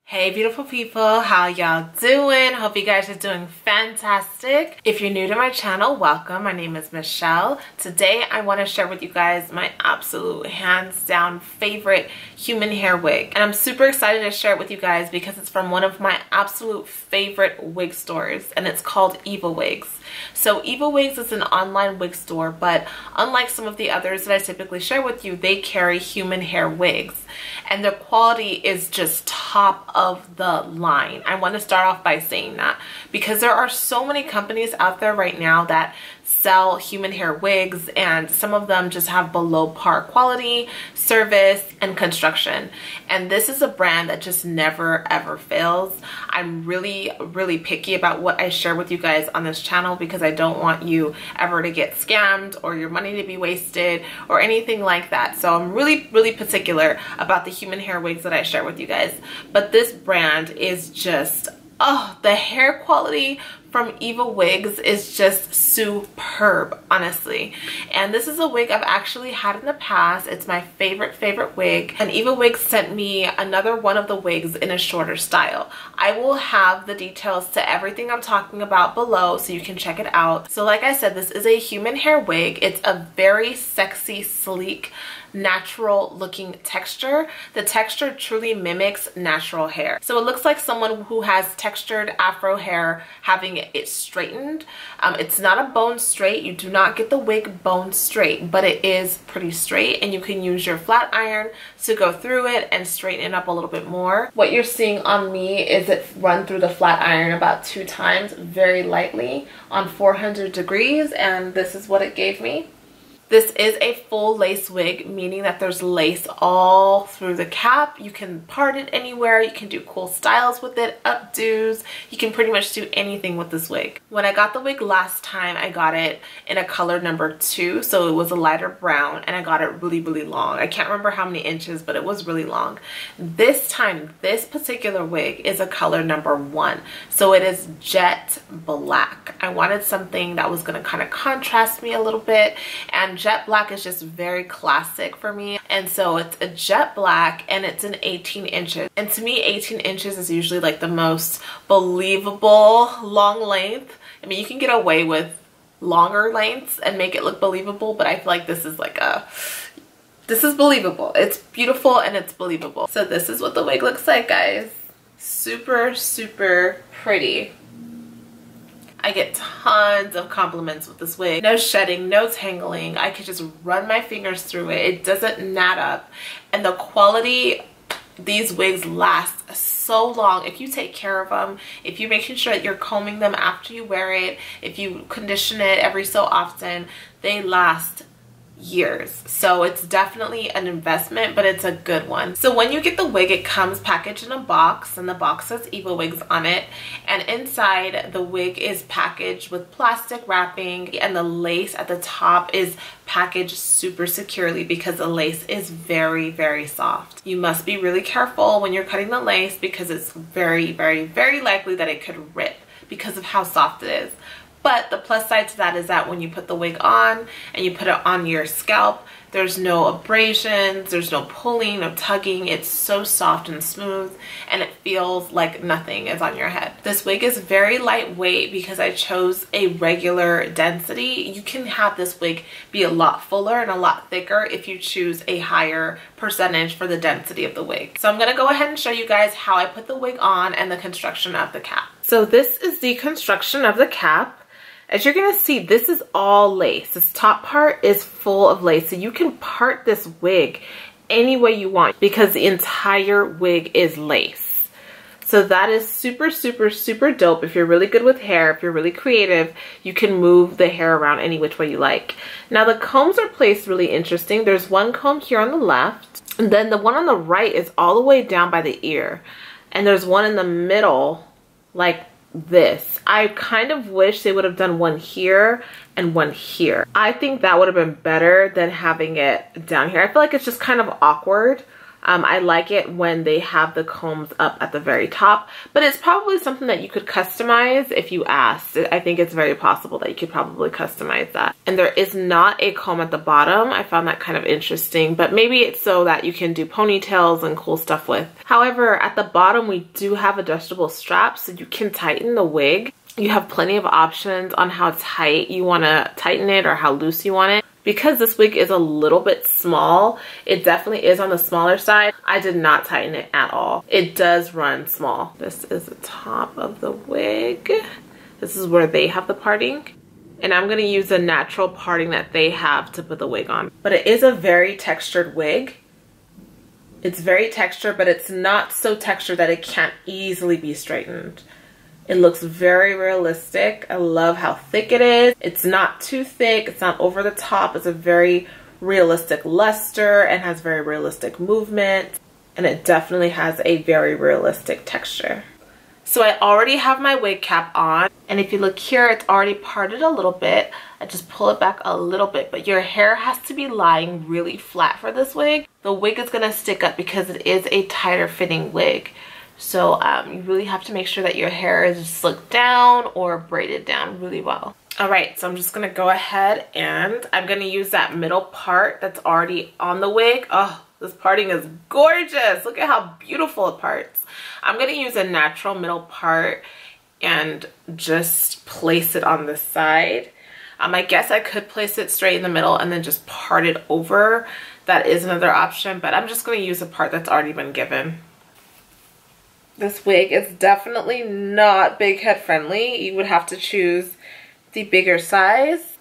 Hey beautiful people, how y'all doing? Hope you guys are doing fantastic. If you're new to my channel, welcome. My name is Michelle. Today I want to share with you guys my absolute hands down favorite human hair wig. And I'm super excited to share it with you guys because it's from one of my absolute favorite wig stores, and it's called Eva Wigs. So Eva Wigs is an online wig store, but unlike some of the others that I typically share with you, they carry human hair wigs. And their quality is just top of the line. I want to start off by saying that because there are so many companies out there right now that sell human hair wigs, and some of them just have below par quality, service, and construction. And this is a brand that just never ever fails. I'm really picky about what I share with you guys on this channel because I don't want you ever to get scammed or your money to be wasted or anything like that. So I'm really particular about the human hair wigs that I share with you guys. But this brand is just, oh, the hair quality from Eva Wigs is just superb, honestly. And this is a wig I've actually had in the past. It's my favorite wig. And Eva Wigs sent me another one of the wigs in a shorter style. I will have the details to everything I'm talking about below so you can check it out. So like I said, this is a human hair wig. It's a very sexy, sleek, natural looking texture. The texture truly mimics natural hair. So it looks like someone who has textured afro hair having it straightened. It's not a bone straight. You do not get the wig bone straight, but it is pretty straight, and you can use your flat iron to go through it and straighten it up a little bit more. What you're seeing on me is it run through the flat iron about 2 times very lightly on 400 degrees, and this is what it gave me. This is a full lace wig, meaning that there's lace all through the cap. You can part it anywhere. You can do cool styles with it, updos. You can pretty much do anything with this wig. When I got the wig last time, I got it in a color number 2, so it was a lighter brown, and I got it really long. I can't remember how many inches, but it was really long. This time, this particular wig is a color number 1, so it is jet black. I wanted something that was going to kind of contrast me a little bit, and jet black is just very classic for me, and so it's a jet black and it's an 18 inches, and to me 18 inches is usually like the most believable long length. I mean, you can get away with longer lengths and make it look believable, but I feel like this is this is believable. It's beautiful and it's believable. So this is what the wig looks like, guys. Super pretty. I get tons of compliments with this wig. No shedding, no tangling. I could just run my fingers through it. It doesn't knot up. And the quality, these wigs last so long if you take care of them, if you're making sure that you're combing them after you wear it, if you condition it every so often, they last years. So it's definitely an investment, but it's a good one. So when you get the wig, it comes packaged in a box, and the box says Eva Wigs on it, and inside the wig is packaged with plastic wrapping, and the lace at the top is packaged super securely because the lace is very soft. You must be really careful when you're cutting the lace because it's very likely that it could rip because of how soft it is. But the plus side to that is that when you put the wig on and you put it on your scalp, there's no abrasions, there's no pulling, no tugging. It's so soft and smooth, and it feels like nothing is on your head. This wig is very lightweight because I chose a regular density. You can have this wig be a lot fuller and a lot thicker if you choose a higher percentage for the density of the wig. So I'm going to go ahead and show you guys how I put the wig on and the construction of the cap. So this is the construction of the cap. As you're gonna see, this is all lace. This top part is full of lace. So you can part this wig any way you want because the entire wig is lace. So that is super dope. If you're really good with hair, if you're really creative, you can move the hair around any which way you like. Now the combs are placed really interesting. There's one comb here on the left, and then the one on the right is all the way down by the ear. And there's one in the middle like this. I kind of wish they would have done one here and one here. I think that would have been better than having it down here. I feel like it's just kind of awkward I like it when they have the combs up at the very top, but it's probably something that you could customize if you asked. I think it's very possible that you could probably customize that. And there is not a comb at the bottom. I found that kind of interesting, but maybe it's so that you can do ponytails and cool stuff with. However, at the bottom we do have adjustable straps, so you can tighten the wig. You have plenty of options on how tight you want to tighten it or how loose you want it. Because this wig is a little bit small, it definitely is on the smaller side. I did not tighten it at all. It does run small. This is the top of the wig. This is where they have the parting. And I'm gonna use the natural parting that they have to put the wig on. But it is a very textured wig. It's very textured, but it's not so textured that it can't easily be straightened. It looks very realistic. I love how thick it is. It's not too thick. It's not over the top. It's a very realistic luster and has very realistic movement. And it definitely has a very realistic texture. So I already have my wig cap on. And if you look here, it's already parted a little bit. I just pull it back a little bit. But your hair has to be lying really flat for this wig. The wig is going to stick up because it is a tighter fitting wig. So you really have to make sure that your hair is slicked down or braided down really well. All right, so I'm just gonna go ahead and I'm gonna use that middle part that's already on the wig. Oh, this parting is gorgeous. Look at how beautiful it parts. I'm gonna use a natural middle part and just place it on the side. I guess I could place it straight in the middle and then just part it over. That is another option, but I'm just gonna use a part that's already been given. This wig is definitely not big head friendly. You would have to choose the bigger size.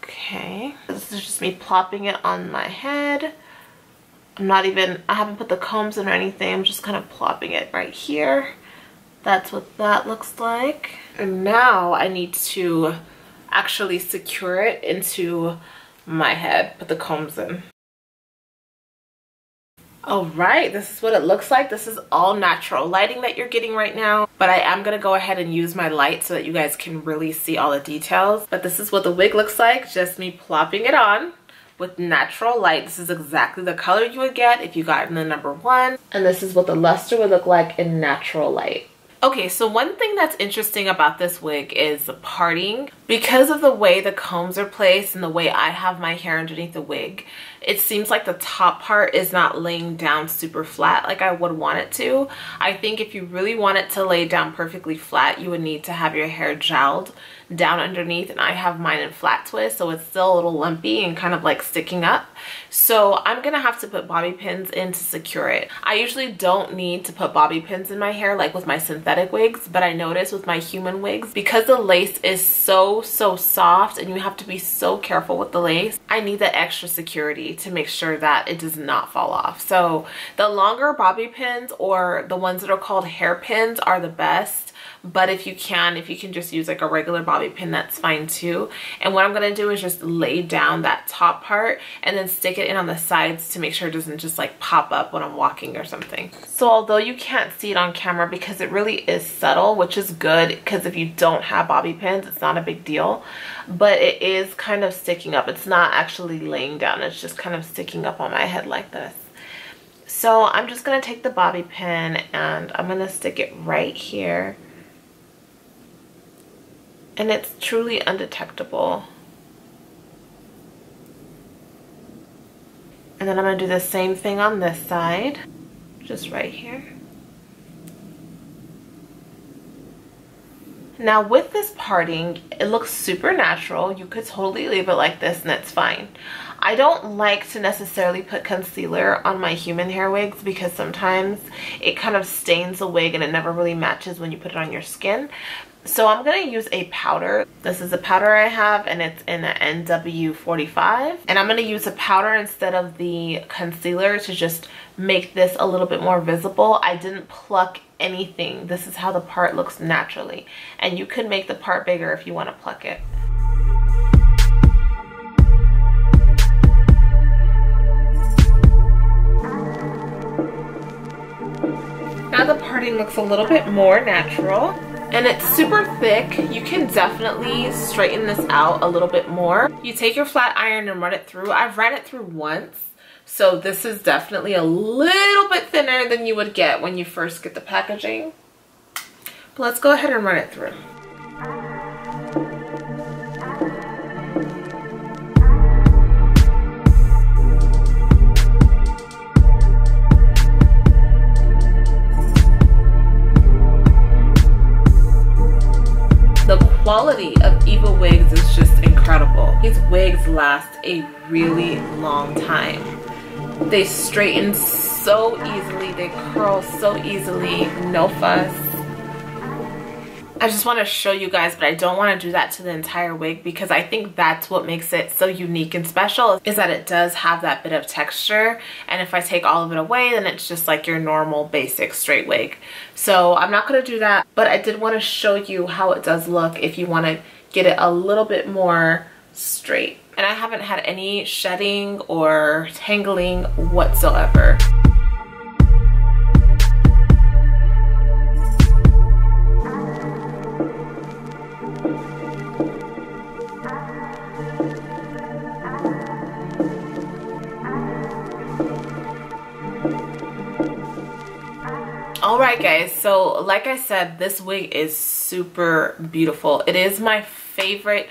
Okay, this is just me plopping it on my head. I haven't put the combs in or anything. I'm just kind of plopping it right here. That's what that looks like. And now I need to actually secure it into my head, put the combs in. All right, this is what it looks like. This is all natural lighting that you're getting right now, but I am gonna go ahead and use my light so that you guys can really see all the details. But this is what the wig looks like, just me plopping it on with natural light. This is exactly the color you would get if you got in the #1. And this is what the luster would look like in natural light. Okay, so one thing that's interesting about this wig is the parting. Because of the way the combs are placed and the way I have my hair underneath the wig, it seems like the top part is not laying down super flat like I would want it to. I think if you really want it to lay down perfectly flat, you would need to have your hair gelled down underneath, and I have mine in flat twist, so it's still a little lumpy and kind of like sticking up. So I'm gonna have to put bobby pins in to secure it. I usually don't need to put bobby pins in my hair like with my synthetic wigs, but I noticed with my human wigs, because the lace is so soft and you have to be so careful with the lace, I need that extra security to make sure that it does not fall off. So the longer bobby pins, or the ones that are called hairpins, are the best. But if you can just use like a regular bobby pin, that's fine too. And what I'm gonna do is just lay down that top part and then stick it in on the sides to make sure it doesn't just like pop up when I'm walking or something. So although you can't see it on camera because it really is subtle, which is good, because if you don't have bobby pins, it's not a big deal, but it is kind of sticking up. It's not actually laying down, it's just kind of sticking up on my head like this. So I'm just gonna take the bobby pin and I'm gonna stick it right here. And it's truly undetectable. And then I'm gonna do the same thing on this side, just right here. Now with this parting, it looks super natural. You could totally leave it like this and it's fine. I don't like to necessarily put concealer on my human hair wigs because sometimes it kind of stains the wig and it never really matches when you put it on your skin. So I'm going to use a powder. This is a powder I have and it's in an NW45. And I'm going to use a powder instead of the concealer to just make this a little bit more visible. I didn't pluck anything. This is how the part looks naturally. And you could make the part bigger if you want to pluck it. Now the parting looks a little bit more natural. And it's super thick. You can definitely straighten this out a little bit more. You take your flat iron and run it through. I've ran it through once, So this is definitely a little bit thinner than you would get when you first get the packaging. But let's go ahead and run it through. The quality of Eva Wigs is just incredible. These wigs last a really long time. They straighten so easily, they curl so easily, no fuss. I just want to show you guys, but I don't want to do that to the entire wig because I think that's what makes it so unique and special, is that it does have that bit of texture. And if I take all of it away, then it's just like your normal basic straight wig. So I'm not going to do that, but I did want to show you how it does look if you want to get it a little bit more straight. And I haven't had any shedding or tangling whatsoever. Alright guys, so like I said, this wig is super beautiful. It is my favorite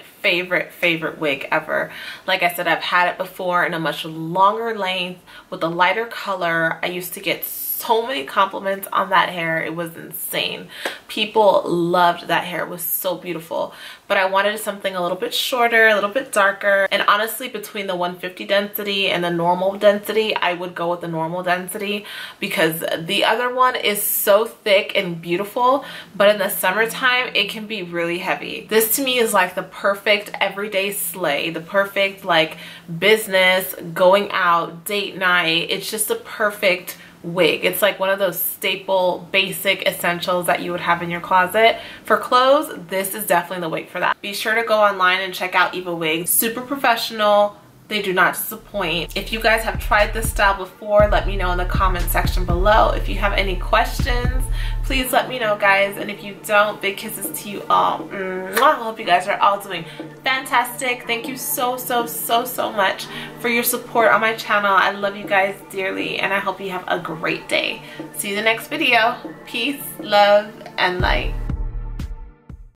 wig ever. Like I said, I've had it before in a much longer length with a lighter color. I used to get so many compliments on that hair. It was insane. People loved that hair. It was so beautiful. But I wanted something a little bit shorter, a little bit darker. And honestly, between the 150 density and the normal density, I would go with the normal density because the other one is so thick and beautiful. But in the summertime, it can be really heavy. This to me is like the perfect everyday slay, the perfect like business, going out, date night. It's just a perfect wig. It's like one of those staple basic essentials that you would have in your closet. For clothes, this is definitely the wig for that. Be sure to go online and check out Eva Wigs. Super professional. They do not disappoint. If you guys have tried this style before, let me know in the comment section below. If you have any questions, please let me know, guys. And if you don't, big kisses to you all. I hope you guys are all doing fantastic. Thank you so much for your support on my channel. I love you guys dearly, and I hope you have a great day. See you in the next video. Peace, love, and light.